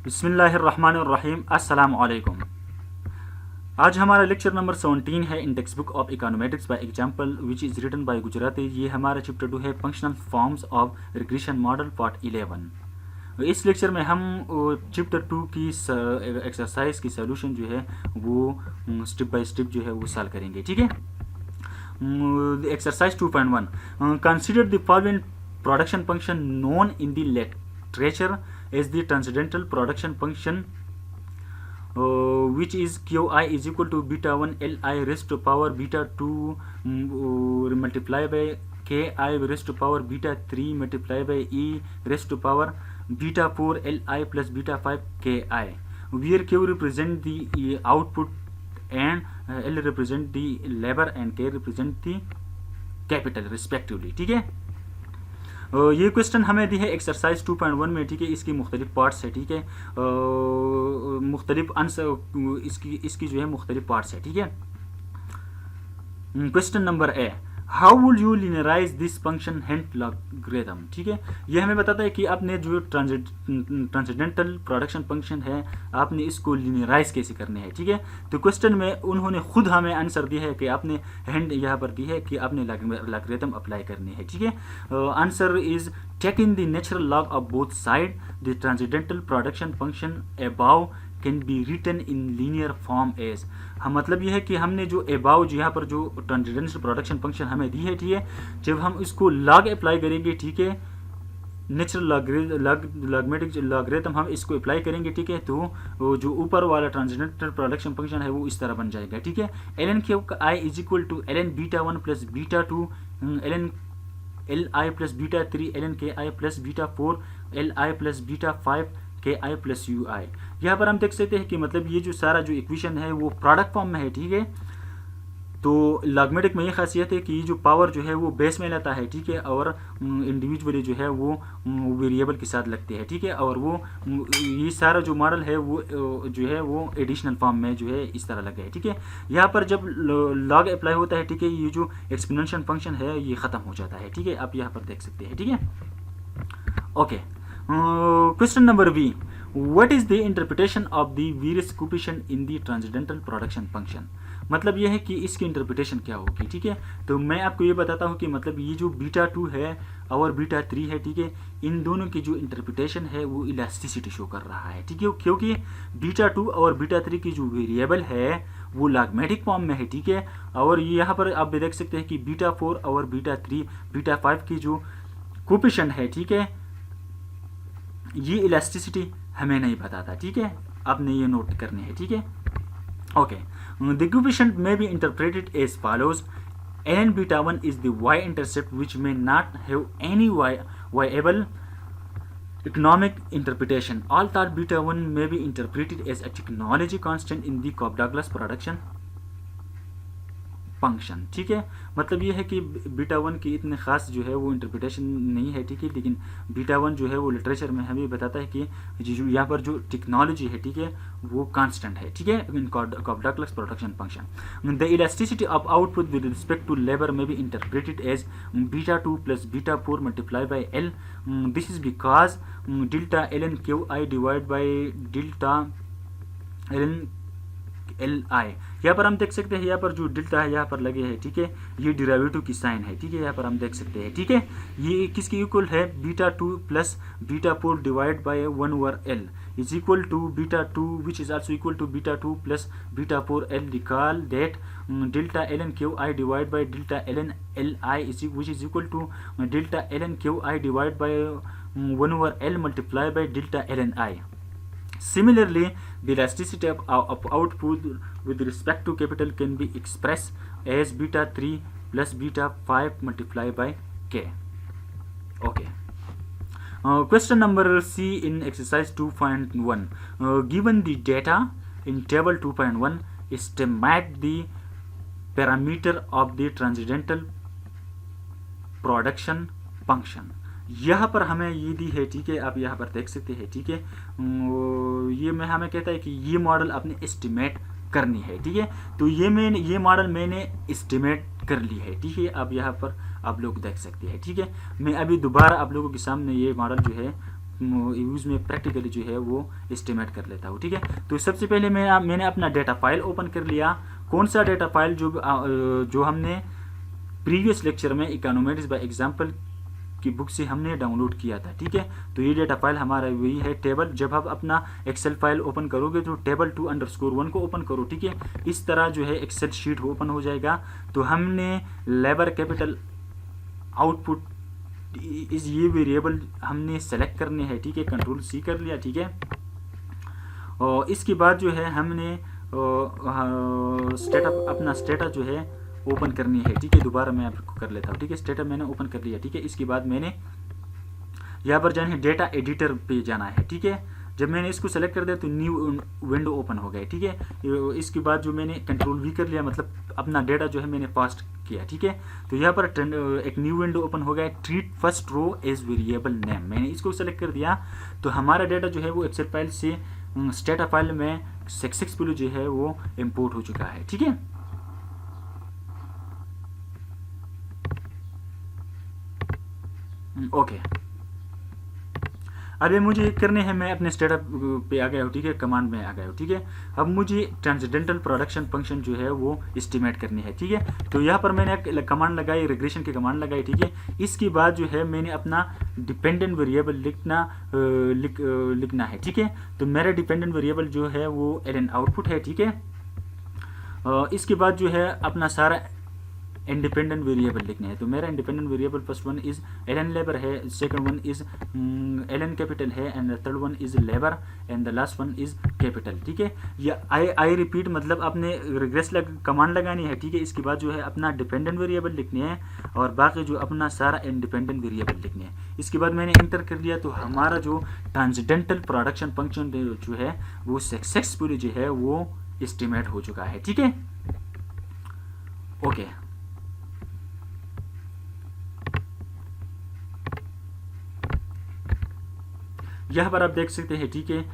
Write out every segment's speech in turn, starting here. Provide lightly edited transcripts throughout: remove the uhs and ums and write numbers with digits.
बिस्मिल्लाहिर्रहमानिर्रहीम अस्सलाम वालेकुम। आज हमारा लेक्चर नंबर 17 है in text book of econometrics by example which is written by Gujarati. ये हमारा चैप्टर 2 है functional forms of regression model part 11। इस लेक्चर में हम चैप्टर 2 की एक्सरसाइज की सोल्यूशन जो है वो स्टेप बाय स्टेप जो है वो सॉल्व करेंगे। ठीक है। Exercise 2.1 consider the following production function known in the literature as the transcendental production function which is qi is equal to beta 1 li raised to power beta 2 multiplied by ki raised to power beta 3 multiplied by e raised to power beta 4 li plus beta 5 ki, where q represent the output and l represent the labor and k represent the capital respectively। ठीक है। ये question हमें दी है exercise 2.1 में। ठीक है। इसकी मुख्तलिफ पार्ट्स है। ठीक है। मुख्तलिफ आंसर इसकी जो है मुख्तलिफ पार्ट्स है। ठीक है। Question number A, how would you linearise this function hint logarithm. ठीक है। यह हमें बताता है कि आपने जो ट्रांसेंडेंटल प्रोडक्शन फंक्शन है आपने इसको लिनियराइज कैसे करने हैं। ठीक है। तो क्वेश्चन में उन्होंने खुद हमें आंसर दिया है कि आपने हेंट यहाँ पर दी है कि आपने लॉगरिथम अप्लाई करनी है। ठीक है। Answer is take in the natural log of both side the transcendental production function above can be written in linear form as. हम मतलब यह है कि हमने जो एबाव जो यहाँ पर जो ट्रांसेंडेंटल प्रोडक्शन फंक्शन हमें दी है। ठीक है। जब हम इसको लॉग अप्लाई करेंगे, ठीक है, नेचुरल लॉगमेटिक लॉगरिथम हम इसको अप्लाई करेंगे। ठीक है। तो जो ऊपर वाला ट्रांसेंडेंटल प्रोडक्शन फंक्शन है वो इस तरह बन जाएगा। ठीक है। ln K i is equal to ln beta 1 plus beta 2 ln li plus beta 3 ln K i plus beta 4 li plus beta 5 K I plus you आई। यहाँ पर हम देख सकते हैं कि मतलब ये जो सारा जो इक्वेशन है वो प्रोडक्ट फॉर्म में है। ठीक है। तो लॉगमेटिक में ये खासियत है कि ये जो पावर जो है वो बेस में लाता है। ठीक है। और इंडिविजुअली जो है वो वेरिएबल के साथ लगते हैं। ठीक है। और वो ये सारा जो मॉडल है वो जो है वो एडिशनल फॉर्म में जो है इस तरह लगा है। ठीक है। यहाँ पर जब लॉग अप्लाई होता है, ठीक है, ये जो एक्सपोनेंशियल फंक्शन है ये ख़त्म हो जाता है। ठीक है। आप यहाँ पर देख सकते हैं। ठीक है। Okay. Question number B, what is the interpretation of the various coefficient in the transcendental production function. मतलब यह है कि इसकी इंटरप्रिटेशन क्या होगी। ठीक है। तो मैं आपको ये बताता हूँ कि मतलब ये जो बीटा 2 है और बीटा 3 है, ठीक है, इन दोनों की जो इंटरप्रिटेशन है वो इलास्टिसिटी शो कर रहा है। ठीक है। क्योंकि बीटा 2 और बीटा 3 की जो वेरिएबल है वो लॉगमेटिक फॉर्म में है। ठीक है। और यहाँ पर आप देख सकते हैं कि बीटा 4 और बीटा 3 बीटा 5 की जो कोएफिशिएंट है, ठीक है, ये इलास्टिसिटी हमें नहीं बताता। ठीक है। आपने ये नोट करने हैं। ठीक है। Okay. The coefficient may be interpreted as follows ln beta 1 is the y intercept which may not have any viable economic interpretation. All thought beta 1 may be interpreted as a technology constant in the Cobb-Douglas production function. ठीक है। मतलब ये है कि beta 1 की इतने खास जो है वो इंटरप्रिटेशन नहीं है। ठीक है। लेकिन बीटा 1 जो है वो लिटरेचर में हमें बताता है कि जो यहाँ पर जो टेक्नोलॉजी है, ठीक है, वो कांस्टेंट है। ठीक है। In Cobb Douglas production function the elasticity of output with respect to labour may be interpreted as beta 2 plus beta 4 multiply by L. This is because delta ln Q I divide by delta ln L I. यहाँ पर हम देख सकते हैं यहाँ पर जो delta है यहाँ पर लगे हैं। ठीक है। ये डेरिवेटिव की साइन है। ठीक है। यहाँ पर हम देख सकते हैं। ठीक है। ये किसके इक्वल है, beta 2 plus beta 4 divide by 1 over L is equal to beta 2 which is also equal to beta 2 plus beta 4 L. Recall that delta ln Q I divide by delta ln L i which is equal to delta ln Q I divide by 1 over L multiply by delta ln i. Similarly, the elasticity of output with respect to capital can be expressed as beta 3 plus beta 5 multiplied by k. Okay. Question number C in exercise 2.1. Given the data in table 2.1, estimate the parameter of the transcendental production function. यहाँ पर हमें ये दी है। ठीक है। आप यहाँ पर देख सकते हैं। ठीक है। ये मैं हमें कहता है कि ये मॉडल आपने एस्टिमेट करनी है। ठीक है। तो ये मॉडल मैंने एस्टिमेट कर ली है। ठीक है। अब यहाँ पर आप लोग देख सकते हैं। ठीक है। मैं अभी दोबारा आप लोगों के सामने ये मॉडल जो है यूज़ में प्रैक्टिकली जो है वो एस्टिमेट कर लेता हूँ, ठीक है। तो सबसे पहले मैंने अपना डेटा फाइल ओपन कर लिया। कौन सा डेटा फाइल? जो हमने प्रीवियस लेक्चर में इकोनॉमेट्रिक्स बाय एग्जांपल की बुक से हमने डाउनलोड किया था, ठीक है। तो ये डेटा फाइल हमारा वही है टेबल। जब आप अपना एक्सेल फाइल ओपन करोगे तो टेबल 2_1 को ओपन करो, ठीक है। इस तरह जो है एक्सेल शीट ओपन हो जाएगा। तो हमने लेबर कैपिटल आउटपुट इस ये वेरिएबल हमने सेलेक्ट करने हैं, ठीक है। कंट्रोल C कर लिया, ठीक है। और इसके बाद जो है हमने अपना स्टेटस जो है ओपन करनी है, ठीक है। दोबारा मैं आपको कर लेता हूँ, ठीक है। स्टेटस मैंने ओपन कर लिया, ठीक है। इसके बाद मैंने यहाँ पर जाना है, डेटा एडिटर पे जाना है, ठीक है। जब मैंने इसको सेलेक्ट कर दिया तो न्यू विंडो ओपन हो गया, ठीक है। इसके बाद जो मैंने कंट्रोल V कर लिया, मतलब अपना डेटा जो है मैंने पास्ट किया, ठीक है। तो यहाँ पर एक न्यू विंडो ओपन हो गया, treat first row as variable name. मैंने इसको सेलेक्ट कर दिया तो हमारा डेटा जो है वो एक्सेल फाइल से स्टेटा फाइल में सक्सेसफुली जो है वो इम्पोर्ट हो चुका है, ठीक है। ओके, अभी मुझे करने हैं, मैं अपने स्टेटअप पे आ गया हूँ, ठीक है। कमांड में आ गया हूँ, ठीक है। अब मुझे ट्रांसेंडेंटल प्रोडक्शन फंक्शन जो है वो एस्टिमेट करनी है, ठीक है। तो यहाँ पर मैंने एक कमांड लगाई, रिग्रेशन की कमांड लगाई, ठीक है। इसके बाद जो है मैंने अपना डिपेंडेंट वेरिएबल लिखना है, ठीक है। तो मेरा डिपेंडेंट वेरिएबल जो है वो ln आउटपुट है, ठीक है। इसके बाद जो है अपना सारा इंडिपेंडेंट वेरिएबल लिखने हैं। तो मेरा independent variable first one is ln labour है, second one is ln capital है, and the third one is labour, and the last one is capital, ठीक है। या आई रिपीट, मतलब आपने रिग्रेस कमांड लगानी है, ठीक है। इसके बाद जो है अपना डिपेंडेंट वेरिएबल लिखने हैं और बाकी जो अपना सारा इंडिपेंडेंट वेरिएबल लिखने हैं। इसके बाद मैंने इंटर कर दिया तो हमारा जो ट्रांसेंडेंटल प्रोडक्शन फंक्शन जो है वो सक्सेसफुली जो है वो एस्टिमेट हो चुका है, ठीक है। ओके, यहाँ पर आप देख सकते हैं, ठीक है।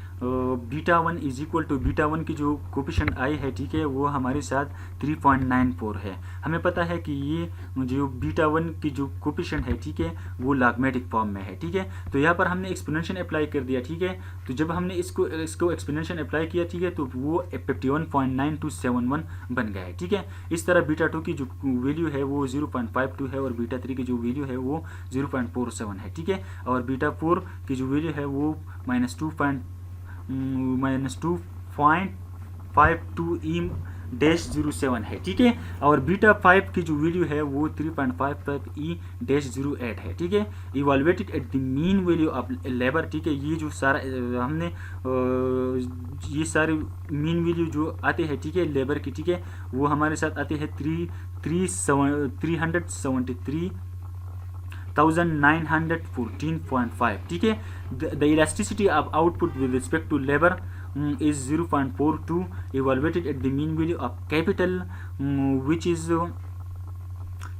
β1 इज इक्वल टू β1 की जो कोफिशिएंट आई है, ठीक है, वो हमारे साथ 3.94 है। हमें पता है कि ये जो β1 की जो कोफिशिएंट है, ठीक है, वो लॉगरिथमिक फॉर्म में है, ठीक है। तो यहाँ पर हमने एक्सपोनेंशियल अप्लाई कर दिया, ठीक है। तो जब हमने इसको एक्सपोनेंशियल अप्लाई किया, ठीक है, तो वो 51.9271 बन गया है, ठीक है। इस तरह β2 की जो वैल्यू है वो 0.52 है और β3 की जो वैल्यू है वो 0.47 है, ठीक है। और β4 की जो वैल्यू है वो -2.52E-07 है, ठीक है। और β5 की जो वैल्यू है वो 3.55E-08 है, ठीक है। Evaluated eight the mean value of labour, ठीक है। ये जो सारा हमने ये सारे मीन वैल्यू जो आते हैं, ठीक है, लेबर की, ठीक है, वो हमारे साथ आते हैं 373,914.5, ठीक है। The elasticity of output with respect to labour is 0.42 evaluated at the mean value of capital which is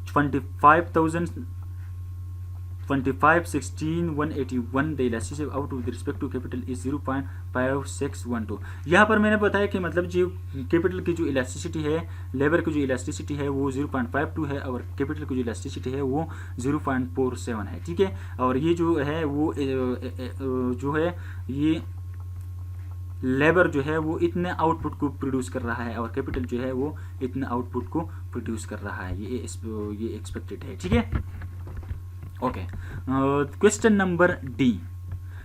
25,181. The elasticity of output with respect to capital is 0.5612. यहाँ पर मैंने बताया कि मतलब जो कैपिटल की जो इलास्टिसिटी है, लेबर की जो इलास्टिसिटी है वो 0.52 है और कैपिटल की जो इलास्टिसिटी है वो 0.47 है, ठीक है। और ये जो है वो जो है ये लेबर जो है वो इतने आउटपुट को प्रोड्यूस कर रहा है और कैपिटल जो है वो इतने आउटपुट को प्रोड्यूस कर रहा है, ये एक्सपेक्टेड है, ठीक है। Okay, question number D.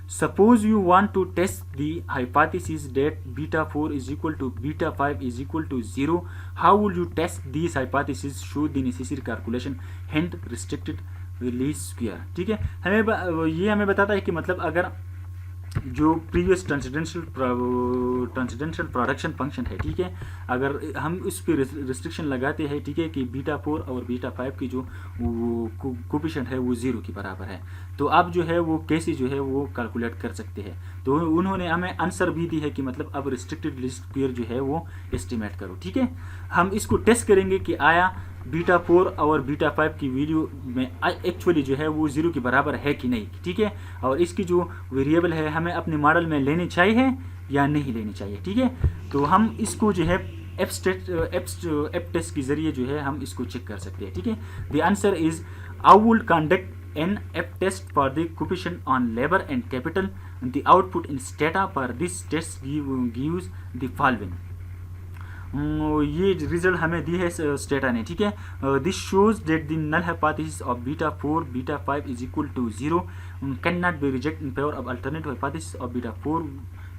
Suppose you want to test the hypothesis that β4 is equal to β5 is equal to 0. How will you test these hypotheses? Show the necessary calculation. Hint restricted release square, ठीक है। हमें बताता है कि मतलब अगर जो previous transcendental production function है, ठीक है, अगर हम उस पर रिस्ट्रिक्शन लगाते हैं, ठीक है, कि β4 और β5 की जो कोफिशिएंट है वो 0 के बराबर है, तो आप जो है वो कैसे जो है वो कैलकुलेट कर सकते हैं। तो उन्होंने हमें आंसर भी दी है कि मतलब अब रिस्ट्रिक्टेड लीस्ट स्क्वायर जो है वो एस्टिमेट करो, ठीक है। हम इसको टेस्ट करेंगे कि आया β4 और β5 की वैल्यू में एक्चुअली जो है वो 0 के बराबर है कि नहीं, ठीक है। और इसकी जो वेरिएबल है हमें अपने मॉडल में लेनी चाहिए या नहीं लेनी चाहिए, ठीक है। तो हम इसको जो है एफ टेस्ट के जरिए जो है हम इसको चेक कर सकते हैं, ठीक है। The answer is I would conduct an F test for the coefficient on labor and capital. The output in stata for this test gives the following. ये रिजल्ट हमें दी है स्टेटा ने, ठीक है। This shows that the null hypothesis of beta 4 beta 5 is equal to 0 can not be reject in favour of alternative hypothesis of beta 4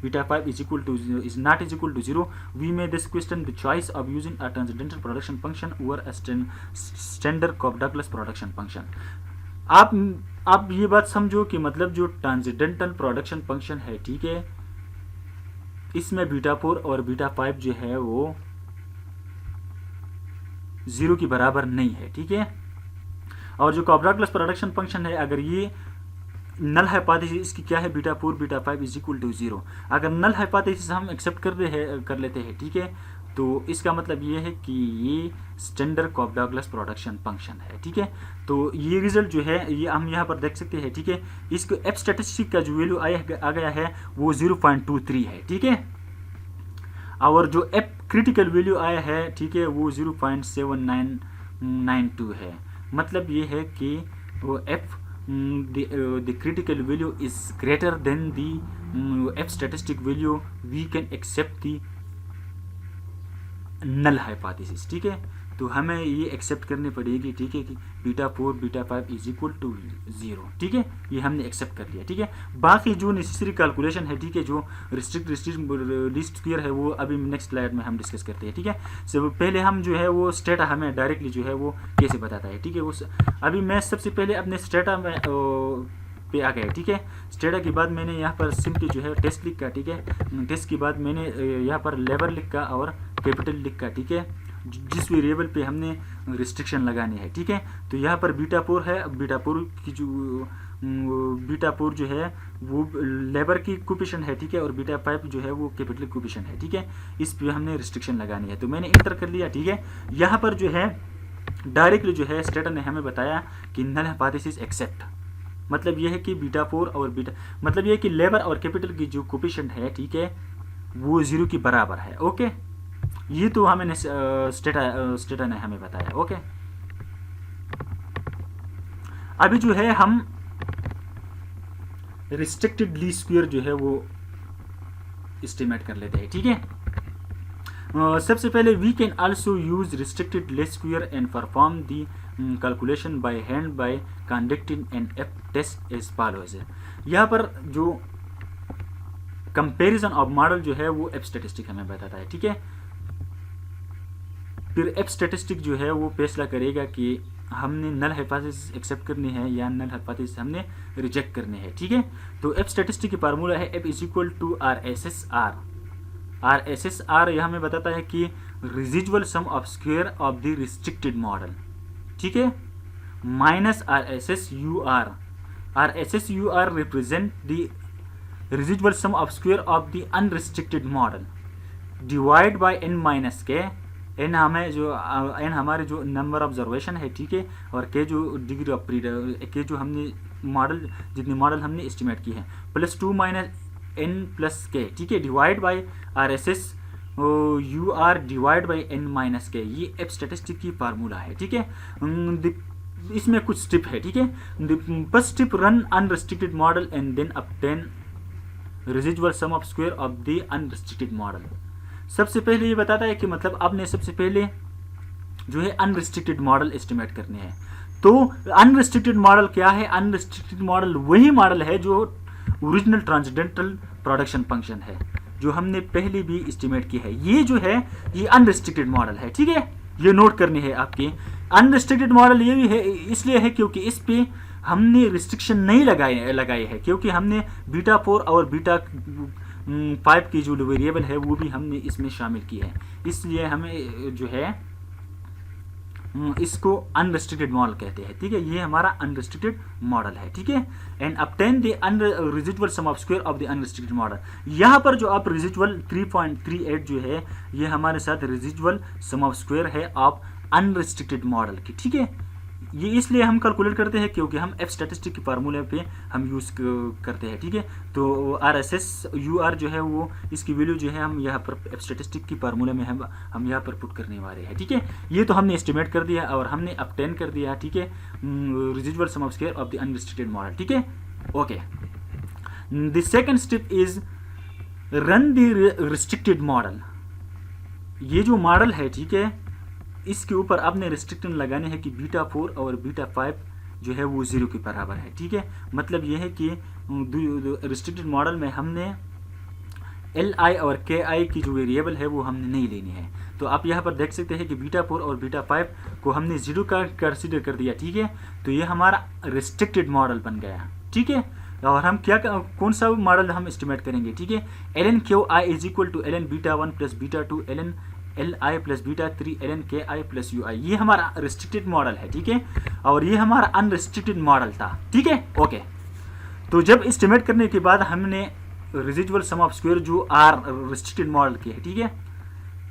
beta 5 is equal to 0 is not is equal to 0. We made this question the choice of using a transcendental production function over a standard Cobb-Douglas production function. आप ये बात समझो कि मतलब जो transcendental production function है, ठीक है, इसमें बीटा 4 और बीटा 5 जो है वो 0 के बराबर नहीं है, ठीक है। और जो Cobb-Douglas प्रोडक्शन फंक्शन है, अगर ये नल हाइपोथेसिस इसकी क्या है, beta 4 beta 5 is equal to 0, अगर नल हाइपोथेसिस हम एक्सेप्ट कर लेते हैं, ठीक है, तो इसका मतलब ये है कि ये स्टैंडर्ड Cobb-Douglas प्रोडक्शन फंक्शन है, ठीक है। तो ये रिजल्ट जो है ये हम यहाँ पर देख सकते हैं, ठीक है। इसको एफ स्टैटिस्टिक का जो वैल्यू आ गया है वो 0.23 है, ठीक है। और जो एफ क्रिटिकल वैल्यू आया है, ठीक है, वो 0.7992 है। मतलब ये है कि वो F the critical value is greater than the f statistic value, we can accept the null hypothesis, ठीक है। तो हमें ये एक्सेप्ट करनी पड़ेगी, ठीक है, कि beta 4 beta 5 is equal to 0, ठीक है, ये हमने एक्सेप्ट कर लिया, ठीक है। बाकी जो नेसेसरी कैलकुलेशन है, ठीक है, जो रिस्ट्रिक्ट लीस्ट स्क्वायर है, वो अभी नेक्स्ट स्लाइड में हम डिस्कस करते हैं, ठीक है। सो पहले हम जो है वो स्टेटा हमें डायरेक्टली जो है वो कैसे बताता है, ठीक है। वो अभी मैं सबसे पहले अपने स्टेटा में पे आ गया, ठीक है। स्टेटा के बाद मैंने यहाँ पर सिंपली जो है टेस्ट लिखा, ठीक है। टेस्ट के बाद मैंने यहाँ पर लेबर लिखा और कैपिटल लिखा, ठीक है, जिस वेरिएबल पे हमने रिस्ट्रिक्शन लगानी है, ठीक है। तो यहाँ पर बीटा 4 है, बीटा 4 की जो बीटा 4 जो है वो लेबर की कोएफिशिएंट है, ठीक है, और बीटा 5 जो है वो कैपिटल कोएफिशिएंट है, ठीक है। इस पे हमने रिस्ट्रिक्शन लगानी है, तो मैंने इंटर कर लिया, ठीक है। यहाँ पर जो है डायरेक्टली जो है स्टेटा ने हमें बताया कि नल हाइपोथेसिस एक्सेप्ट, मतलब ये है कि बीटा 4 और बीटा, मतलब ये है कि लेबर और कैपिटल की जो कोएफिशिएंट है, ठीक है, वो 0 के बराबर है, ओके। ये तो हमें स्टेटा ने हमें बताया, ओके। अभी जो है हम रिस्ट्रिक्टेड लीस्ट स्क्वायर जो है वो एस्टिमेट कर लेते हैं, ठीक है। सबसे पहले we can also use restricted least square and perform the calculation by hand by conducting an F test as follows. यहाँ पर जो कंपैरिजन ऑफ मॉडल जो है वो एफ स्टैटिस्टिक हमें बताता है, ठीक है। फिर एफ स्टैटिस्टिक जो है वो फैसला करेगा कि हमने नल हाइपोथेसिस एक्सेप्ट करनी है या नल हाइपोथेसिस हमने रिजेक्ट करनी है, ठीक है। तो एफ स्टैटिस्टिक की फार्मूला है F is equal to R S S R. R S S R यह हमें बताता है कि residual sum of square of the restricted model, ठीक है, minus R S S U R. R S S U R represent the residual sum of square of the unrestricted model divide by N minus K. N हमें जो N हमारे जो number observation है, ठीक है, और के जो डिग्री ऑफ के जो हमने मॉडल जितने मॉडल हमने एस्टिमेट की है, plus 2 minus N plus K, ठीक है, divide by R S S U R divide by N minus K. ये एफ स्टैटिस्टिक की फार्मूला है, ठीक है। इसमें कुछ स्टेप है, ठीक है। First step run unrestricted model and then obtain residual sum of square of the unrestricted model. सबसे पहले ये बताता है कि मतलब आपने सबसे पहले जो है अनरिस्ट्रिक्टेड मॉडल एस्टिमेट करने हैं। तो अनरिस्ट्रिक्टेड मॉडल क्या है? अनरिस्ट्रिक्टेड मॉडल वही मॉडल है जो ओरिजिनल ट्रांसेंडेंटल प्रोडक्शन फंक्शन है, जो हमने पहले भी एस्टिमेट की है। ये जो है ये अनरिस्ट्रिक्टेड मॉडल है, ठीक है, ये नोट करनी है आपके। अनरिस्ट्रिक्टेड मॉडल ये भी है इसलिए है क्योंकि इस पे हमने रिस्ट्रिक्शन नहीं लगाए है, क्योंकि हमने बीटा 4 और बीटा 5 की जो वेरिएबल है वो भी हमने इसमें शामिल की है, इसलिए हमें जो है इसको अनरिस्ट्रिक्टेड मॉडल कहते हैं, ठीक है। ये हमारा अनरिस्ट्रिक्टेड मॉडल है, ठीक है। And obtain the residual sum of square of the unrestricted model. यहाँ पर जो आप रेसिडुअल 3.38 जो है ये हमारे साथ रेसिडुअल सम ऑफ स्क्वायर है ऑफ अनरिस्ट्रिक्टेड मॉडल की, ठीक है। ये इसलिए हम कैलकुलेट करते हैं क्योंकि हम एफ स्टैटिस्टिक के फार्मूले पे हम यूज़ करते हैं, ठीक है। तो R S S U R जो है वो इसकी वैल्यू जो है हम यहाँ पर एफ स्टैटिस्टिक की फार्मूले में हम यहाँ पर पुट करने वाले हैं, ठीक है। ये तो हमने एस्टिमेट कर दिया और हमने ऑब्टेन कर दिया, ठीक है, residual sum of square of the unrestricted model, ठीक है। Okay, the second step is run the restricted model. ये जो मॉडल है, ठीक है, इसके ऊपर आपने रिस्ट्रिक्शन लगाने हैं कि बीटा 4 और बीटा 5 जो है वो 0 के बराबर है, ठीक है। मतलब ये है कि रिस्ट्रिक्टेड मॉडल में हमने एल आई और के आई की जो वेरिएबल है वो हमने नहीं लेनी है। तो आप यहाँ पर देख सकते हैं कि बीटा 4 और बीटा 5 को हमने 0 का कंसीडर कर दिया, ठीक है। तो ये हमारा रिस्ट्रिक्टेड मॉडल बन गया, ठीक है। और हम क्या कौन सा मॉडल हम एस्टिमेट करेंगे, ठीक है। L N Q I is equal to L N beta 1 plus beta 2 L N L I plus beta 3 L N K I plus you आई। ये हमारा रिस्ट्रिक्टेड मॉडल है, ठीक है। और ये हमारा अनरिस्ट्रिक्टेड मॉडल था, ठीक है। ओके, तो जब एस्टिमेट करने के बाद हमने रेसिडुअल सम ऑफ स्क्वायर जो आर रिस्ट्रिक्टेड मॉडल के है, ठीक है,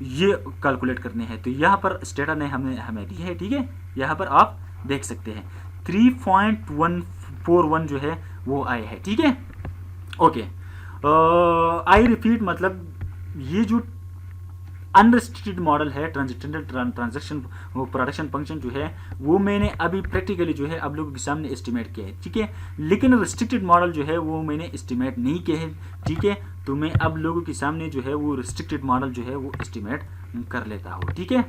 ये कैलकुलेट करने हैं। तो यहाँ पर स्टेटा ने हमें दी है, ठीक है। यहाँ पर आप देख सकते हैं 3.141 जो है वो आए है, ठीक है। ओके, आई रिपीट, मतलब ये जो अनरिस्ट्रिक्टेड मॉडल है ट्रांजेंडल ट्रांजैक्शन प्रोडक्शन फंक्शन जो है वो मैंने अभी प्रैक्टिकली जो है आप लोगों के सामने एस्टिमेट किया है, ठीक है। लेकिन रिस्ट्रिक्टेड मॉडल जो है वो मैंने एस्टिमेट नहीं किया है, ठीक है। तो मैं अब लोगों के सामने जो है वो रिस्ट्रिक्टेड मॉडल जो है वो एस्टिमेट कर लेता हूँ, ठीक है।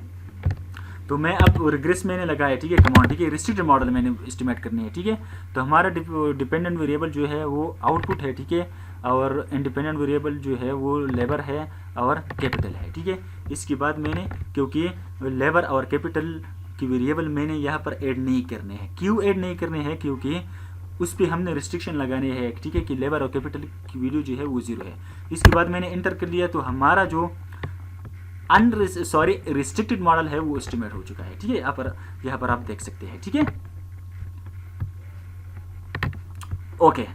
तो मैं अब रिग्रेस मैंने लगाया, ठीक है, कमांड, ठीक है। रिस्ट्रिक्टेड मॉडल मैंने एस्टिमेट करनी है, ठीक है। तो हमारा डिपेंडेंट वेरिएबल जो है वो आउटपुट है, ठीक है। और इंडिपेंडेंट वेरिएबल जो है वो लेबर है और कैपिटल है, ठीक है। इसके बाद मैंने क्योंकि लेबर और कैपिटल की वेरिएबल मैंने यहाँ पर ऐड नहीं करने हैं। क्यों ऐड नहीं करने हैं? क्योंकि उस पर हमने रिस्ट्रिक्शन लगाने हैं, ठीक है, कि लेबर और कैपिटल की वैल्यू जो है वो 0 है। इसके बाद मैंने इंटर कर लिया, तो हमारा जो रिस्ट्रिक्टेड मॉडल है वो एस्टिमेट हो चुका है, ठीक है। यहाँ पर आप देख सकते हैं, ठीक है। ओके,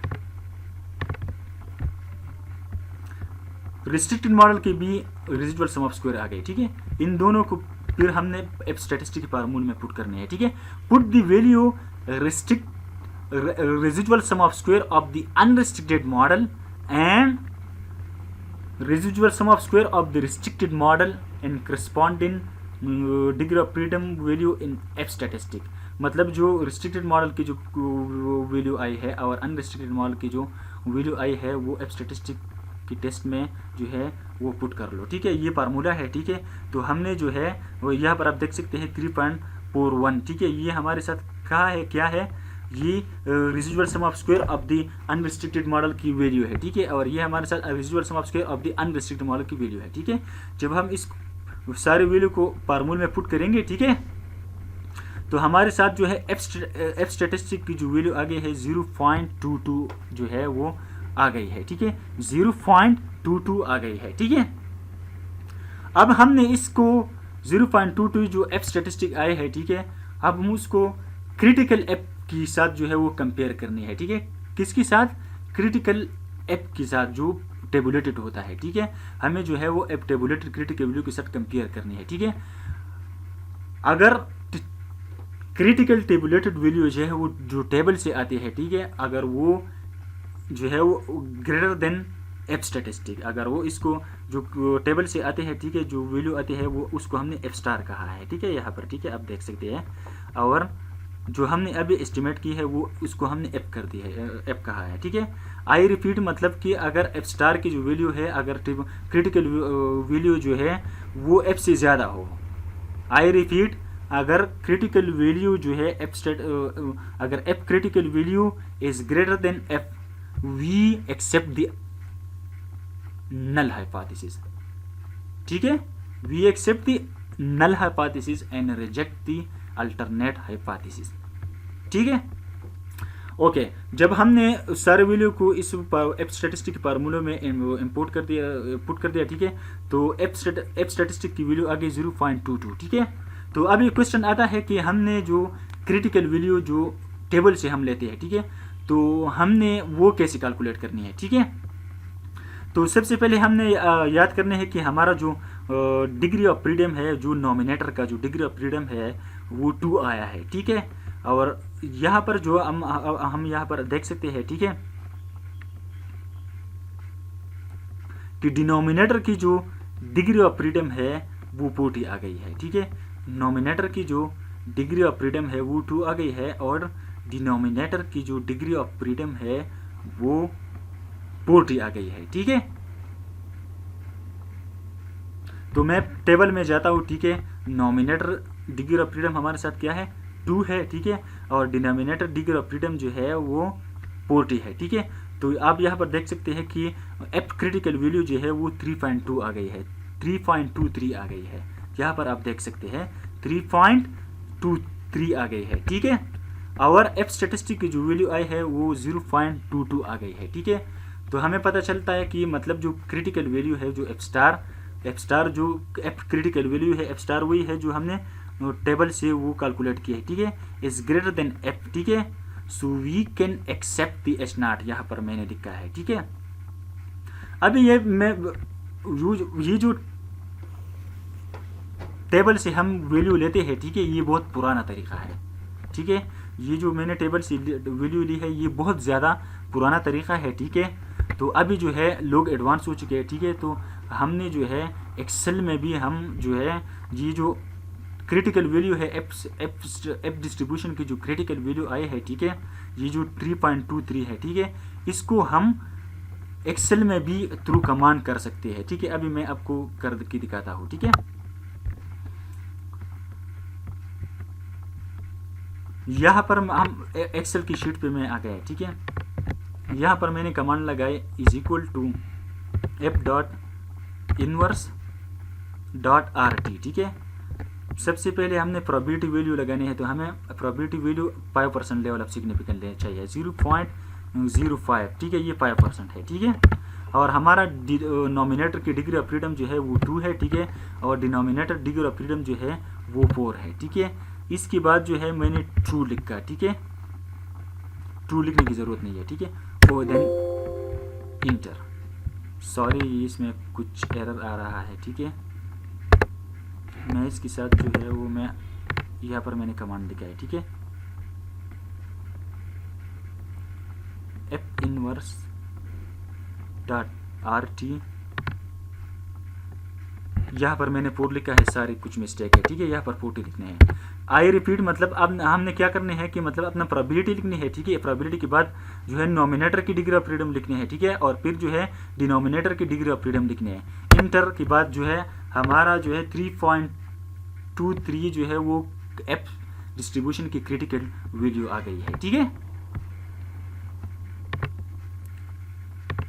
रिस्ट्रिक्टेड मॉडल के भी रेसिडुअल सम ऑफ स्क्वायर आ गए, ठीक है। इन दोनों को फिर हमने एफ स्टैटिस्टिक फार्मूले में पुट करने हैं, ठीक है। Put the value residual sum of square of the unrestricted model and residual sum of square of the restricted model and corresponding degree of freedom value in F statistic। मतलब जो restricted model की जो value आई है और unrestricted model की जो value आई है वो एफ स्टैटिस्टिक की टेस्ट में जो है वो पुट कर लो, ठीक है। ये फार्मूला है, ठीक है। तो हमने जो है वो यहाँ पर आप देख सकते हैं 3.41, ठीक है। ये हमारे साथ कहा है, क्या है, ये residual sum of square of the unrestricted model की वैल्यू है, ठीक है। और ये हमारे साथ residual sum of square of the unrestricted model की वैल्यू है, ठीक है। जब हम इस सारे वैल्यू को फार्मूले में पुट करेंगे, ठीक है, तो हमारे साथ जो है एफ स्टैटिस्टिक की जो वैल्यू आ गई है 0.22 जो है वो आ गई है, ठीक है। 0.22 आ गई है, ठीक है। अब हमने इसको 0.22 जो एफ स्टैटिस्टिक आए है, ठीक है, अब हम उसको क्रिटिकल एफ के साथ जो है वो कंपेयर करनी है, ठीक है। किसके साथ? क्रिटिकल एफ के साथ जो टेबुलेटेड होता है, ठीक है। हमें जो है वो एफ टेबुलेटेड क्रिटिकल वैल्यू के साथ कंपेयर करनी है, ठीक है। अगर क्रिटिकल टेबुलेटेड वैल्यू जो है वो जो टेबल से आती है, ठीक है, अगर वो जो है वो ग्रेटर देन एफ स्टैटिस्टिक, अगर वो इसको जो टेबल से आते हैं, ठीक है, जो वैल्यू आती है वो उसको हमने एफ स्टार कहा है, ठीक है, यहाँ पर, ठीक है, आप देख सकते हैं। और जो हमने अभी एस्टिमेट की है वो उसको हमने एफ कर दी है, एफ कहा है, ठीक है। आई रिपीट, मतलब कि अगर एफ स्टार की जो वैल्यू है, अगर क्रिटिकल वैल्यू जो है वो एफ से ज़्यादा हो। आई रिपीट, अगर क्रिटिकल वैल्यू जो है अगर F critical value is greater than F, we accept the null hypothesis, ठीक है। We accept the null hypothesis and reject the alternate hypothesis, ठीक है। ओके, जब हमने सारे वैल्यू को इस एफ स्टैटिस्टिक फार्मूले में इंपोर्ट कर दिया, पुट कर दिया, ठीक है, तो एफ स्टैटिस्टिक की वैल्यू आ गई 0.22, ठीक है। तो अब ये क्वेश्चन आता है कि हमने जो क्रिटिकल वैल्यू जो टेबल से हम लेते हैं, ठीक है, तो हमने वो कैसे कैलकुलेट करनी है, ठीक है। तो सबसे पहले हमने याद करने है कि हमारा जो डिग्री ऑफ फ्रीडम है, जो नॉमिनेटर का जो डिग्री ऑफ फ्रीडम है वो 2 आया है, ठीक है। और यहाँ पर जो हम यहाँ पर देख सकते हैं, ठीक है, कि डिनोमिनेटर की जो डिग्री ऑफ फ्रीडम है वो 40 आ गई है, ठीक है। नोमिनेटर की जो डिग्री ऑफ फ्रीडम है वो 2 आ गई है और डिनोमिनेटर की जो डिग्री ऑफ फ्रीडम है वो 40 आ गई है, ठीक है। तो मैं टेबल में जाता हूँ, ठीक है। नोमिनेटर डिग्री ऑफ फ्रीडम हमारे साथ क्या है, 2 है, ठीक है, और डिनोमिनेटर डिग्री ऑफ फ्रीडम जो है वो 40 है, ठीक है। तो आप यहाँ पर देख सकते हैं कि एफ क्रिटिकल वैल्यू जो है वो 3.2 आ गई है, 3.23 आ गई है। यहाँ पर आप देख सकते हैं 3.23 आ गई है, ठीक है। और एफ स्टेटिस्टिक की जो वैल्यू आई है वो 0.22 आ गई है, ठीक है। तो हमें पता चलता है कि मतलब जो क्रिटिकल वैल्यू है, जो एफ स्टार जो एफ क्रिटिकल वैल्यू है, एफ स्टार वही है जो हमने टेबल से वो कैलकुलेट किया है, ठीक है, इज ग्रेटर देन एफ, ठीक है। So we can accept the H naught, यहाँ पर मैंने लिखा है, ठीक है। अभी ये जो टेबल से हम वैल्यू लेते हैं, ठीक है, ये बहुत पुराना तरीका है, ठीक है। ये जो मैंने टेबल से वैल्यू ली है ये बहुत ज़्यादा पुराना तरीका है, ठीक है। तो अभी जो है लोग एडवांस हो चुके हैं, ठीक है। तो हमने जो है एक्सेल में भी हम जो है ये जो क्रिटिकल वैल्यू है एफ डिस्ट्रीब्यूशन की जो क्रिटिकल वैल्यू आई है, ठीक है, ये जो 3.23 है, ठीक है, इसको हम एक्सेल में भी थ्रू कमांड कर सकते हैं, ठीक है। अभी मैं आपको कर के दिखाता हूँ, ठीक है। यहाँ पर हम एक्सेल की शीट पे मैं आ गया, ठीक है। यहाँ पर मैंने कमांड लगाए is equal to F dot inverse dot R T, ठीक है। सबसे पहले हमने प्रोबेबिलिटी वैल्यू लगानी है, तो हमें probability value 5% level of significance लेना चाहिए, 0.05, ठीक है, ये 5% है, ठीक है। और हमारा नोमिनेटर की डिग्री ऑफ फ्रीडम जो है वो 2 है, ठीक है, और डिनोमिनेटर डिग्री ऑफ फ्रीडम जो है वो 4 है, ठीक है। इसके बाद जो है मैंने ट्रू लिखा, ठीक है, ट्रू लिखने की ज़रूरत नहीं है, ठीक है, और देन इंटर। सॉरी इसमें कुछ एरर आ रहा है, ठीक है। मैं इसके साथ जो है वो मैं यहाँ पर मैंने कमांड लिखा है, ठीक है, F inverse dot R T, यहाँ पर मैंने 4 लिखा है, सारे कुछ मिस्टेक है, ठीक है, यहाँ पर 40 लिखने हैं। आई रिपीट मतलब अब हमने क्या करने हैं कि मतलब अपना प्रोबेबिलिटी लिखनी है, ठीक है। प्रोबेबिलिटी के बाद जो है नोमिनेटर की डिग्री ऑफ फ्रीडम लिखनी है, ठीक है, और फिर जो है डिनोमिनेटर की डिग्री ऑफ फ्रीडम लिखनी है। इंटर के बाद जो है हमारा जो है 3.23 जो है वो एफ डिस्ट्रीब्यूशन की क्रिटिकल वैल्यू आ गई है, ठीक है।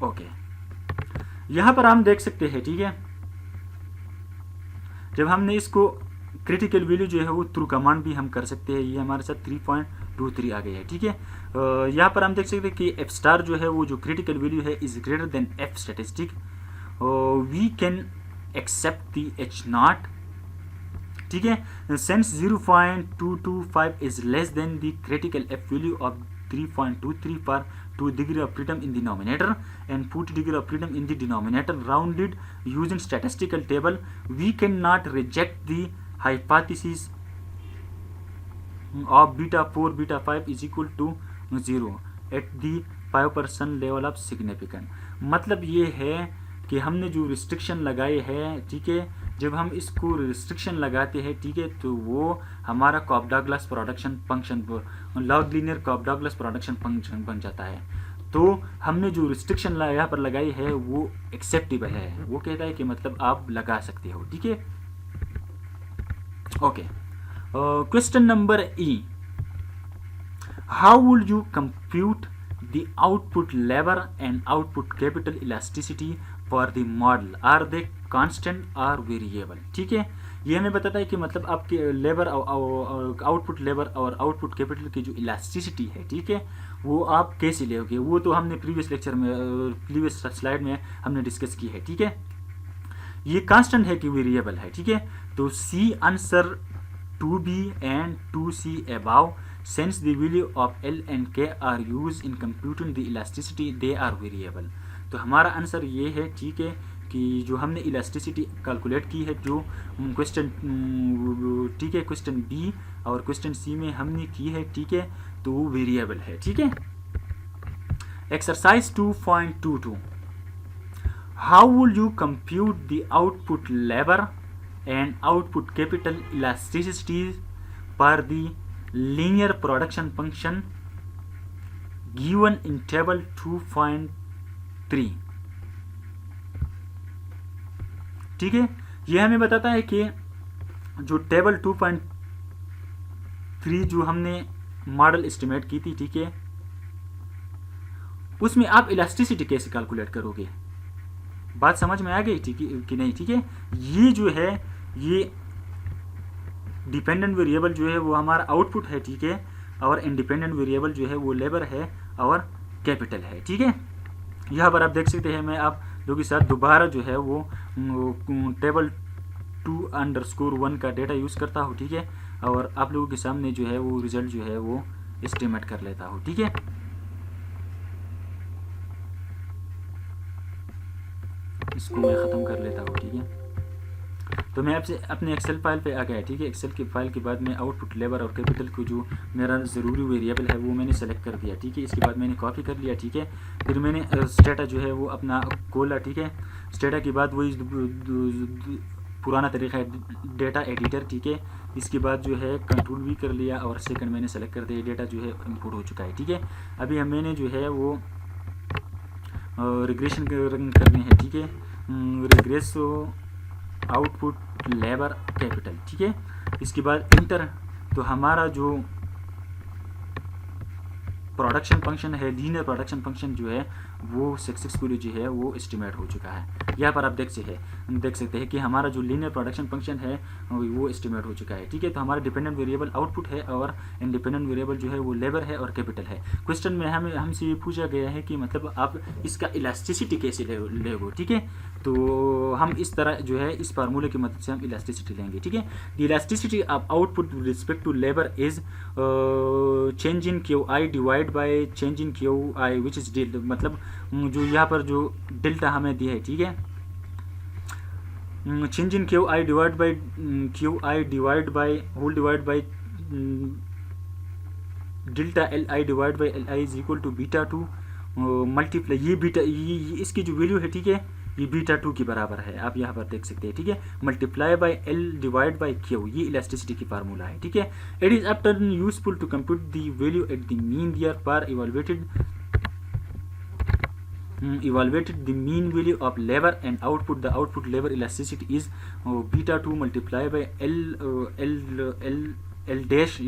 ओके, यहाँ पर हम देख सकते हैं, ठीक है, जब हमने इसको क्रिटिकल वैल्यू जो है वो थ्रू कमांड भी हम कर सकते हैं, ये हमारे साथ 3.23 आ गई है, ठीक है। यहाँ पर हम देख सकते हैं कि एफ स्टार जो है वो जो क्रिटिकल वैल्यू है is greater than F statistic, we can accept the H naught, ठीक है। Since 0.225 is less than the critical F value of 3.23 for 2 degree of freedom in the numerator and 40 degree of freedom in the denominator rounded using statistical table, we cannot reject the hypothesis of beta 4 beta 5 is equal to 0 at the 5% level of significance। मतलब ये है कि हमने जो restriction लगाए हैं, ठीक है, जब हम इसको रिस्ट्रिक्शन लगाते हैं, ठीक है, तो वो हमारा Cobb Douglas production function log linear Cobb Douglas production function बन जाता है। तो हमने जो रिस्ट्रिक्शन यहाँ पर लगाई है वो एक्सेप्टेबल है, वो कहता है कि मतलब आप लगा सकते हो, ठीक है। Okay, question number E, how would you compute the output labour and output capital elasticity for the model, are they constant or variable, ठीक है। ये हमें बताता है कि मतलब आपके लेबर आउटपुट लेबर और आउटपुट कैपिटल की जो इलास्टिसिटी है, ठीक है, वो आप कैसे लेोगे, वो तो हमने प्रीवियस लेक्चर में प्रीवियस स्लाइड में हमने डिस्कस की है, ठीक है। ये कांस्टेंट है कि वेरिएबल है, ठीक है। तो see answer 2b and 2c above, since the value of L and K are used in computing the elasticity, they are variable। तो हमारा आंसर ये है, ठीक है, कि जो हमने इलास्टिसिटी कैलकुलेट की है जो क्वेश्चन ठीक है क्वेश्चन बी और क्वेश्चन सी में हमने की है, ठीक है, तो वो वेरिएबल है, ठीक है। Exercise 2.22 how will you compute the output labour and output capital elasticity पर the linear production function given in table 2.3, ठीक है। यह हमें बताता है कि जो टेबल 2.3 जो हमने मॉडल एस्टिमेट की थी, ठीक है, उसमें आप इलास्टिसिटी कैसे कैलकुलेट करोगे। बात समझ में आ गई ठीक कि नहीं, ठीक है। ये जो है ये डिपेंडेंट वेरिएबल जो है वो हमारा आउटपुट है, ठीक है, और इंडिपेंडेंट वेरिएबल जो है वो लेबर है और कैपिटल है, ठीक है। यहाँ पर आप देख सकते हैं मैं आप लोगों के साथ दोबारा जो है वो टेबल 2_1 का डेटा यूज़ करता हूँ, ठीक है, और आप लोगों के सामने जो है वो रिजल्ट जो है वो एस्टिमेट कर लेता हूँ, ठीक है। इसको मैं ख़त्म कर लेता हूँ, ठीक है। तो मैं आपसे अपने एक्सेल फाइल पे आ गया, ठीक है। एक्सेल की फाइल के बाद में आउटपुट लेबर और कैपिटल को जो मेरा ज़रूरी वेरिएबल है वो मैंने सेलेक्ट कर दिया, ठीक है। इसके बाद मैंने कॉपी कर लिया, ठीक है। फिर मैंने स्टेटा जो है वो अपना खोला, ठीक है। स्टेटा के बाद वही पुराना तरीका है डेटा एडिटर, ठीक है। इसके बाद जो है कंट्रोल भी कर लिया और सेकंड मैंने सेलेक्ट कर दिया, डेटा जो है इंपोर्ट हो चुका है, ठीक है। अभी मैंने जो है वो रिग्रेशन करनी है, ठीक है। रिग्रेस आउटपुट लेबर कैपिटल, ठीक है। इसके बाद इंटर, तो हमारा जो प्रोडक्शन फंक्शन है लीनियर प्रोडक्शन फंक्शन जो है वो सक्सेसफुली जो है वो एस्टिमेट हो चुका है। यहाँ पर आप देख सकते हैं कि हमारा जो लीनियर प्रोडक्शन फंक्शन है वो एस्टिमेट हो चुका है, ठीक है। तो हमारा डिपेंडेंट वेरिएबल आउटपुट है और इंडिपेंडेंट वेरिएबल जो है वो लेबर है और कैपिटल है। क्वेश्चन में हमसे ये पूछा गया है कि मतलब आप इसका इलास्टिसिटी कैसे लेगो, ठीक है। तो हम इस तरह जो है इस फार्मूले की मदद से हम इलास्टिसिटी लेंगे, ठीक है। The elasticity of output with respect to labour is change in Q I divide by change in Q I which is delta, मतलब जो यहाँ पर जो डेल्टा हमें दिया है, ठीक है। Change in Q I divide by whole divide by delta L I divide by L I is equal to beta 2 multiply ये बीटा इसकी जो वैल्यू है, ठीक है, ये बीटा 2 के बराबर है, आप यहाँ पर देख सकते हैं, ठीक है। Multiply by L divide by Q, ये इलास्टिसिटी की फार्मूला है, ठीक है। It is often useful to compute the value at the mean there पर evaluated the mean value of labor and output. The output labor elasticity is beta 2 multiplied by L dash